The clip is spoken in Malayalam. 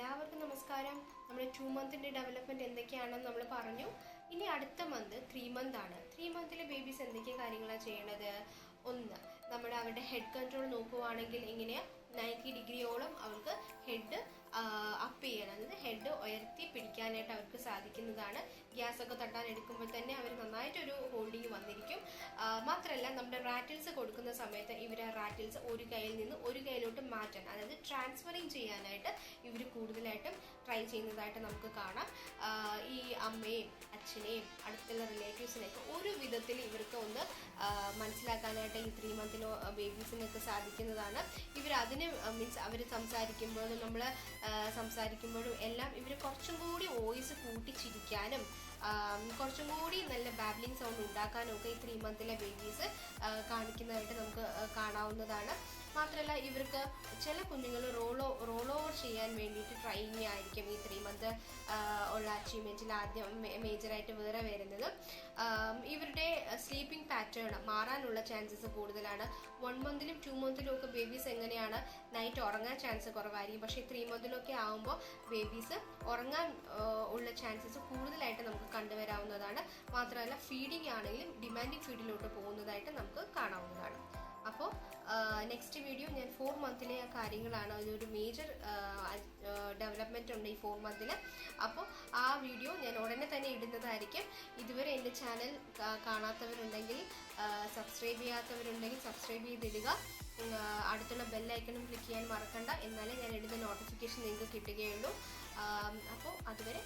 എല്ലാവർക്കും നമസ്കാരം. നമ്മുടെ 2 മന്തിൻ്റെ ഡെവലപ്മെൻറ്റ് എന്തൊക്കെയാണെന്ന് നമ്മൾ പറഞ്ഞു. ഇനി അടുത്ത മന്ത് 3 മന്ത് ആണ്. 3 മന്തിലെ ബേബീസ് എന്തൊക്കെ കാര്യങ്ങളാണ് ചെയ്യേണ്ടത്? ഒന്ന്, അവരുടെ ഹെഡ് കൺട്രോൾ നോക്കുവാണെങ്കിൽ എങ്ങനെയാണ് 90 ഡിഗ്രിയോളം അവർക്ക് ഹെഡ് അപ്പ് ചെയ്യാൻ, അതായത് ഹെഡ് ഉയർത്തി പിടിക്കാനായിട്ട് അവർക്ക് സാധിക്കുന്നതാണ്. ഗ്യാസൊക്കെ തട്ടാൻ എടുക്കുമ്പോൾ തന്നെ അവർ നന്നായിട്ടൊരു ഹോൾഡിങ് വന്നിരിക്കും. മാത്രമല്ല, നമ്മുടെ റാറ്റിൽസ് കൊടുക്കുന്ന സമയത്ത് ഇവർ ആ റാറ്റിൽസ് ഒരു കയ്യിൽ നിന്ന് ഒരു കയ്യിലോട്ട് മാറ്റാൻ, അതായത് ട്രാൻസ്ഫറിങ് ചെയ്യാനായിട്ട് ഇവർ കൂടുതലായിട്ടും ട്രൈ ചെയ്യുന്നതായിട്ട് നമുക്ക് കാണാം. ഈ അമ്മയും അച്ഛനെയും അടുത്തുള്ള റിലേറ്റീവ്സിനെയൊക്കെ ഒരു വിധത്തിൽ ഇവർക്ക് ഒന്ന് മനസ്സിലാക്കാനായിട്ട് ഈ 3 മന്തിലോ ബേബീസിനൊക്കെ സാധിക്കുന്നതാണ്. ഇവർ അതിന് മീൻസ് അവർ സംസാരിക്കുമ്പോഴും നമ്മൾ സംസാരിക്കുമ്പോഴും എല്ലാം ഇവർ കുറച്ചും കൂടി വോയിസ് കൂട്ടിച്ചിരിക്കാനും കുറച്ചും കൂടി നല്ല ബാബ്ലിംഗ് സൗണ്ട് ഉണ്ടാക്കാനും ഒക്കെ ഈ 3 മന്തിലെ ബേബീസ് കാണിക്കുന്നതായിട്ട് നമുക്ക് കാണാവുന്നതാണ്. മാത്രമല്ല, ഇവർക്ക് ചില കുഞ്ഞുങ്ങൾ റോൾ ഓവർ ചെയ്യാൻ വേണ്ടിയിട്ട് ട്രെയിനിങ് ആയിരിക്കും ഈ 3 മന്ത് ഉള്ള അച്ചീവ്മെൻറ്റിൽ ആദ്യം മേജറായിട്ട് വേറെ വരുന്നത്. ഇവരുടെ സ്ലീപ്പിംഗ് പാറ്റേൺ മാറാനുള്ള ചാൻസസ് കൂടുതലാണ്. 1 മന്തിലും 2 മന്തിലും ഒക്കെ ബേബീസ് എങ്ങനെയാണ് നൈറ്റ് ഉറങ്ങാൻ ചാൻസ് കുറവായിരിക്കും. പക്ഷേ 3 മന്തിലൊക്കെ ആകുമ്പോൾ ബേബീസ് ഉറങ്ങാൻ ഉള്ള ചാൻസസ് കൂടുതലായിട്ട് നമുക്ക് കണ്ടുവരാവുന്നതാണ്. മാത്രമല്ല, ഫീഡിങ് ആണെങ്കിലും ഡിമാൻഡിങ് ഫീഡിലോട്ട് പോകുന്നതായിട്ട് നമുക്ക് കാണാവുന്നതാണ്. അപ്പോൾ നെക്സ്റ്റ് വീഡിയോ ഞാൻ 4 മന്തിലെ കാര്യങ്ങളാണ്. അതൊരു മേജർ ഡെവലപ്മെൻറ്റ് ഉണ്ട് ഈ 4 മന്തിൽ. അപ്പോൾ ആ വീഡിയോ ഞാൻ ഉടനെ തന്നെ ഇടുന്നതായിരിക്കും. ഇതുവരെ എൻ്റെ ചാനൽ കാണാത്തവരുണ്ടെങ്കിൽ, സബ്സ്ക്രൈബ് ചെയ്യാത്തവരുണ്ടെങ്കിൽ സബ്സ്ക്രൈബ് ചെയ്തിടുക. അടുത്തുള്ള ബെല്ലൈക്കണും ക്ലിക്ക് ചെയ്യാൻ മറക്കണ്ട. എന്നാലേ ഞാൻ ഇടുന്ന നോട്ടിഫിക്കേഷൻ നിങ്ങൾക്ക് കിട്ടുകയുള്ളൂ. അപ്പോൾ അതുവരെ